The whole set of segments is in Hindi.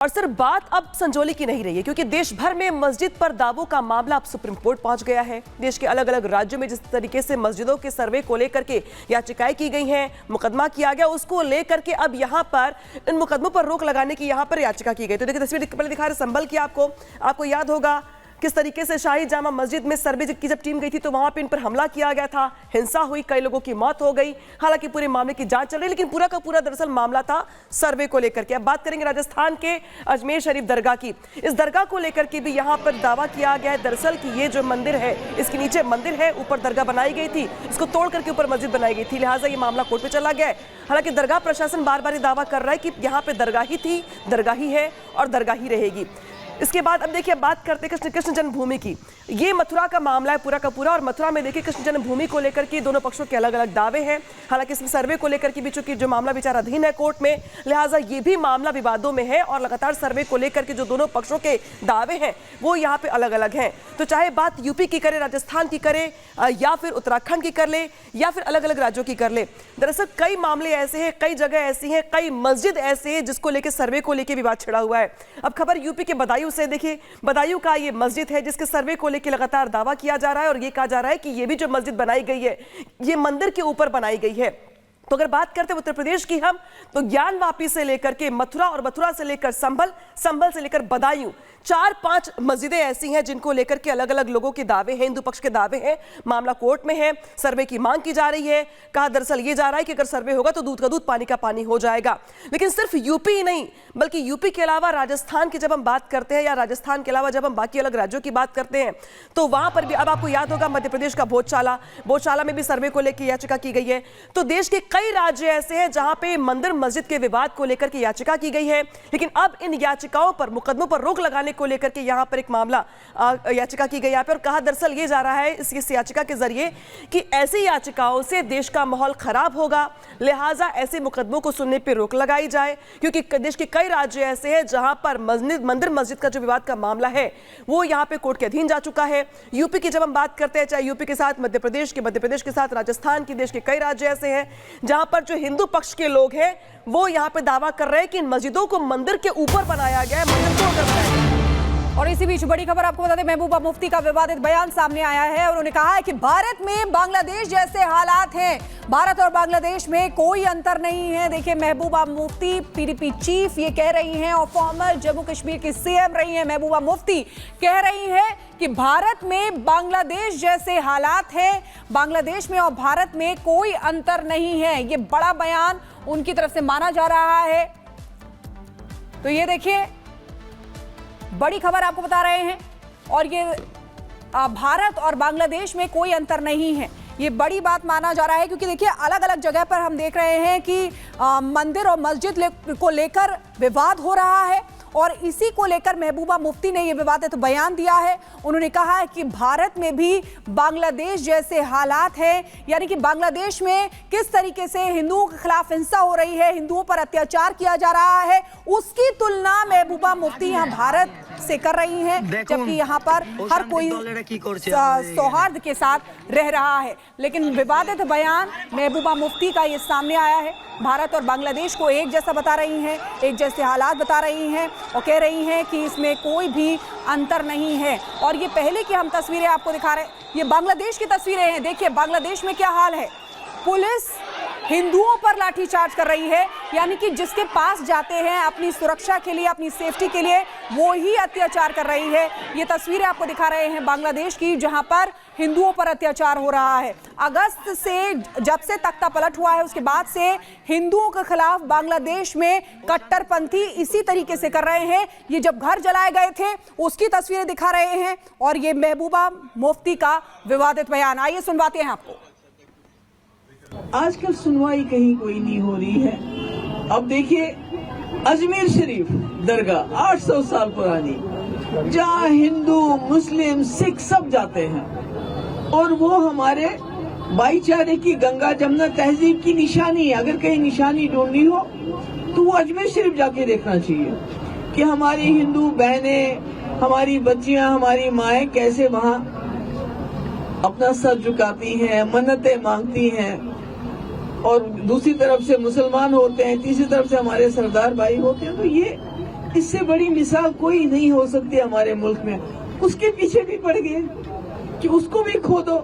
और सिर्फ बात अब संजौली की नहीं रही है, क्योंकि देश भर में मस्जिद पर दावों का मामला अब सुप्रीम कोर्ट पहुंच गया है। देश के अलग अलग राज्यों में जिस तरीके से मस्जिदों के सर्वे को लेकर के याचिकाएं की गई हैं, मुकदमा किया गया, उसको लेकर के अब यहां पर इन मुकदमों पर रोक लगाने की यहां पर याचिका की गई। तो देखिए तस्वीर पहले दिखा रहे संभल की, आपको याद होगा किस तरीके से शाही जामा मस्जिद में सर्वे की जब टीम गई थी तो वहां पे इन पर हमला किया गया था, हिंसा हुई, कई लोगों की मौत हो गई। हालांकि पूरे मामले की जांच चल रही है, लेकिन पूरा का पूरा दरअसल मामला था सर्वे को लेकर के। अब बात करेंगे राजस्थान के अजमेर शरीफ दरगाह की। इस दरगाह को लेकर के भी यहाँ पर दावा किया गया है दरअसल कि ये जो मंदिर है, इसके नीचे मंदिर है, ऊपर दरगाह बनाई गई थी, इसको तोड़ करके ऊपर मस्जिद बनाई गई थी, लिहाजा ये मामला कोर्ट में चला गया है। हालांकि दरगाह प्रशासन बार बार दावा कर रहा है कि यहाँ पे दरगाह ही थी, दरगाह ही है और दरगाह ही रहेगी। इसके बाद अब देखिए बात करते हैं कृष्ण जन्मभूमि की। ये मथुरा का मामला है पूरा का पूरा, और मथुरा में देखिए कृष्ण जन्मभूमि को लेकर के दोनों पक्षों के अलग अलग दावे हैं। हालांकि इसमें सर्वे को लेकर के भी चूंकि जो मामला विचाराधीन है कोर्ट में, लिहाजा ये भी मामला विवादों में है और लगातार सर्वे को लेकर के जो दोनों पक्षों के दावे हैं वो यहाँ पे अलग अलग हैं। तो चाहे बात यूपी की करे, राजस्थान की करे, या फिर उत्तराखंड की कर ले, या फिर अलग अलग राज्यों की कर ले, दरअसल कई मामले ऐसे हैं, कई जगह ऐसी हैं, कई मस्जिद ऐसे हैं जिसको लेकर सर्वे को लेकर विवाद छिड़ा हुआ है। अब खबर यूपी के बदायूं से, देखिए बदायूं का ये मस्जिद है जिसके सर्वे को लेकर लगातार दावा किया जा रहा है और ये कहा जा रहा है कि ये भी जो मस्जिद बनाई गई है ये मंदिर के ऊपर बनाई गई है। तो अगर बात करते हैं उत्तर प्रदेश की हम, तो ज्ञानवापी से लेकर के मथुरा और मथुरा से लेकर संभल, संभल से लेकर बदायूं, 4-5 मस्जिदें ऐसी हैं जिनको लेकर के अलग अलग लोगों के दावे हैं, हिंदू पक्ष के दावे हैं। मामला कोर्ट में है, सर्वे की मांग की जा रही है। कहा दरअसल ये जा रहा है कि अगर सर्वे होगा तो दूध का दूध पानी का पानी हो जाएगा। लेकिन सिर्फ यूपी ही नहीं, बल्कि यूपी के अलावा राजस्थान की जब हम बात करते हैं, या राजस्थान के अलावा जब हम बाकी अलग राज्यों की बात करते हैं, तो वहां पर भी अब आपको याद होगा मध्य प्रदेश का भोजशाला में भी सर्वे को लेकर याचिका की गई है। तो देश के कई राज्य ऐसे हैं जहां पे मंदिर मस्जिद के विवाद को लेकर के याचिका की गई है। लेकिन अब इन याचिकाओं पर, मुकदमों पर रोक लगाने को लेकर के यहां पर एक मामला याचिका की गई यहाँ पे, और कहा दरअसल ये जा रहा है इस याचिका के जरिए कि ऐसी याचिकाओं से देश का माहौल खराब होगा, लिहाजा ऐसे मुकदमों को सुनने पर रोक लगाई जाए। क्योंकि देश के कई राज्य ऐसे हैं जहां पर मंदिर मस्जिद का जो विवाद का मामला है वो यहां पे कोर्ट के अधीन जा चुका है। यूपी की जब हम बात करते हैं, चाहे यूपी के साथ मध्य प्रदेश के साथ राजस्थान की, देश के कई राज्य ऐसे हैं जहां पर जो हिंदू पक्ष के लोग हैं वो यहां पे दावा कर रहे हैं कि इन मस्जिदों को मंदिर के ऊपर बनाया गया है, मंदिर तोड़कर बनाया गया है। और इसी बीच बड़ी खबर आपको बता दें, महबूबा मुफ्ती का विवादित बयान सामने आया है। उन्होंने कहा है कि भारत में बांग्लादेश जैसे हालात हैं, भारत और बांग्लादेश में कोई अंतर नहीं है। देखिए महबूबा मुफ्ती पीडीपी चीफ ये कह रही हैं, और फॉर्मर जम्मू कश्मीर की सीएम रही हैं महबूबा मुफ्ती, कह रही हैं कि भारत में बांग्लादेश जैसे हालात हैं, बांग्लादेश में और भारत में कोई अंतर नहीं है। ये बड़ा बयान उनकी तरफ से माना जा रहा है। तो ये देखिए बड़ी खबर आपको बता रहे हैं, और ये भारत और बांग्लादेश में कोई अंतर नहीं है, ये बड़ी बात माना जा रहा है। क्योंकि देखिए अलग अलग जगह पर हम देख रहे हैं कि मंदिर और मस्जिद को लेकर विवाद हो रहा है, और इसी को लेकर महबूबा मुफ्ती ने ये विवादित बयान दिया है। उन्होंने कहा है कि भारत में भी बांग्लादेश जैसे हालात हैं, यानी कि बांग्लादेश में किस तरीके से हिंदुओं के खिलाफ हिंसा हो रही है, हिंदुओं पर अत्याचार किया जा रहा है, उसकी तुलना महबूबा मुफ्ती यहाँ भारत से कर रही हैं, जबकि यहाँ पर हर कोई सौहार्द के साथ रह रहा है। लेकिन विवादित बयान महबूबा मुफ्ती का ये सामने आया है। भारत और बांग्लादेश को एक जैसा बता रही हैं, एक जैसे हालात बता रही हैं, और कह रही हैं कि इसमें कोई भी अंतर नहीं है। और ये पहले की हम तस्वीरें आपको दिखा रहे हैं, ये बांग्लादेश की तस्वीरें हैं। देखिए बांग्लादेश में क्या हाल है, पुलिस हिंदुओं पर लाठीचार्ज कर रही है, यानी कि जिसके पास जाते हैं अपनी सुरक्षा के लिए, अपनी सेफ्टी के लिए, वो ही अत्याचार कर रही है। ये तस्वीरें आपको दिखा रहे हैं बांग्लादेश की, जहां पर हिंदुओं पर अत्याचार हो रहा है। अगस्त से जब से तख्ता पलट हुआ है उसके बाद से हिंदुओं के खिलाफ बांग्लादेश में कट्टरपंथी इसी तरीके से कर रहे हैं। ये जब घर जलाए गए थे उसकी तस्वीरें दिखा रहे हैं, और ये महबूबा मुफ्ती का विवादित बयान। आइए सुनवाते हैं आपको। आजकल सुनवाई कहीं कोई नहीं हो रही है। अब देखिए अजमेर शरीफ दरगाह 800 साल पुरानी, जहाँ हिंदू मुस्लिम सिख सब जाते हैं, और वो हमारे भाईचारे की, गंगा जमुना तहजीब की निशानी है। अगर कहीं निशानी ढूंढनी हो तो वो अजमेर शरीफ जाके देखना चाहिए कि हमारी हिंदू बहनें, हमारी बच्चियां, हमारी माएँ कैसे वहाँ अपना सर झुकाती हैं, मन्नतें मांगती हैं, और दूसरी तरफ से मुसलमान होते हैं, तीसरी तरफ से हमारे सरदार भाई होते हैं। तो ये इससे बड़ी मिसाल कोई नहीं हो सकती हमारे मुल्क में। उसके पीछे भी पड़ गए कि उसको भी खो दो।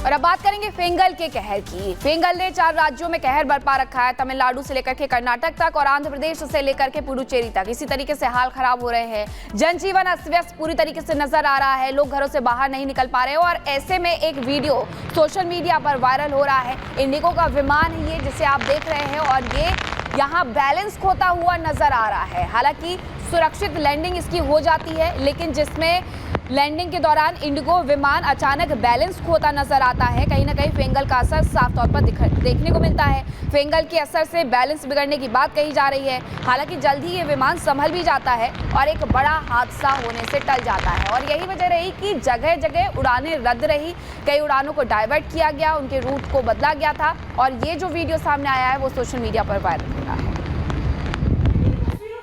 और अब बात करेंगे फेंगल के कहर की। फेंगल ने 4 राज्यों में कहर बरपा रखा है, तमिलनाडु से लेकर के कर्नाटक तक और आंध्र प्रदेश से लेकर के पुडुचेरी तक। इसी तरीके से हाल खराब हो रहे हैं, जनजीवन अस्त व्यस्त पूरी तरीके से नजर आ रहा है, लोग घरों से बाहर नहीं निकल पा रहे हैं। और ऐसे में एक वीडियो सोशल मीडिया पर वायरल हो रहा है। इंडिगो का विमान है ये जिसे आप देख रहे हैं और ये यहाँ बैलेंस खोता हुआ नजर आ रहा है। हालांकि सुरक्षित लैंडिंग इसकी हो जाती है, लेकिन जिसमें लैंडिंग के दौरान इंडिगो विमान अचानक बैलेंस खोता नजर आता है। कहीं ना कहीं फेंगल का असर साफ तौर पर देखने को मिलता है। फेंगल के असर से बैलेंस बिगड़ने की बात कही जा रही है। हालांकि जल्द ही ये विमान संभल भी जाता है और एक बड़ा हादसा होने से टल जाता है। और यही वजह रही कि जगह जगह उड़ानें रद्द रही, कई उड़ानों को डाइवर्ट किया गया, उनके रूट को बदला गया था। और ये जो वीडियो सामने आया है वो सोशल मीडिया पर वायरल हो रहा है।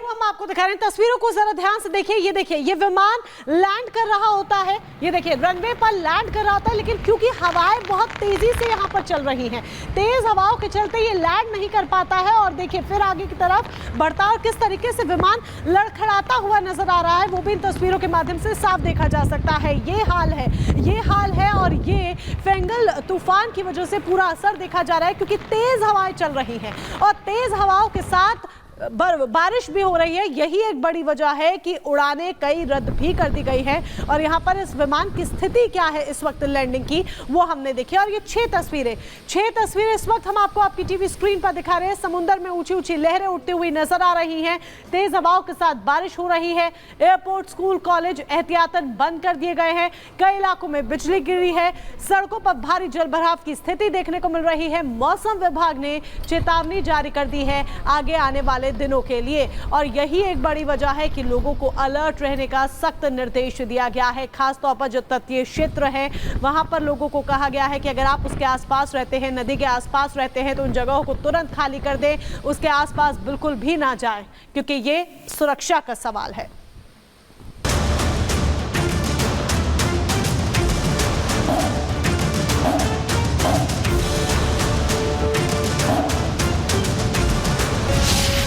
हम आपको दिखा रहे हैं, तस्वीरों को जरा ध्यान से देखिए। ये देखिए, ये विमान लैंड कर रहा होता है, ये देखिए रनवे पर लैंड कर रहा होता है, लेकिन क्योंकि हवाएं बहुत तेजी से यहाँ पर चल रही हैं, तेज हवाओं के चलते ये लैंड नहीं कर पाता है। और देखिए फिर आगे की तरफ बढ़ता और किस तरीके से विमान लड़खड़ाता हुआ नजर आ रहा है, वो भी इन तस्वीरों के माध्यम से साफ देखा जा सकता है। ये हाल है, ये हाल है। और ये फेंगल तूफान की वजह से पूरा असर देखा जा रहा है, क्योंकि तेज हवाएं चल रही हैं और तेज हवाओं के साथ बारिश भी हो रही है। यही एक बड़ी वजह है कि उड़ानें कई रद्द भी कर दी गई है। और यहाँ पर इस विमान की स्थिति क्या है इस वक्त लैंडिंग की, वो हमने देखी। और ये 6 तस्वीरें इस वक्त हम आपको आपकी टीवी स्क्रीन पर दिखा रहे हैं। समुद्र में ऊंची ऊंची लहरें उठती हुई नजर आ रही हैं, तेज हवाओं के साथ बारिश हो रही है। एयरपोर्ट, स्कूल, कॉलेज एहतियातन बंद कर दिए गए हैं। कई इलाकों में बिजली गिरी है। सड़कों पर भारी जलभराव की स्थिति देखने को मिल रही है। मौसम विभाग ने चेतावनी जारी कर दी है आगे आने वाले दिनों के लिए। और यही एक बड़ी वजह है कि लोगों को अलर्ट रहने का सख्त निर्देश दिया गया है। खासतौर पर जो तटीय क्षेत्र है वहां पर लोगों को कहा गया है कि अगर आप उसके आसपास रहते हैं, नदी के आसपास रहते हैं, तो उन जगहों को तुरंत खाली कर दें, उसके आसपास बिल्कुल भी ना जाएं, क्योंकि ये सुरक्षा का सवाल है।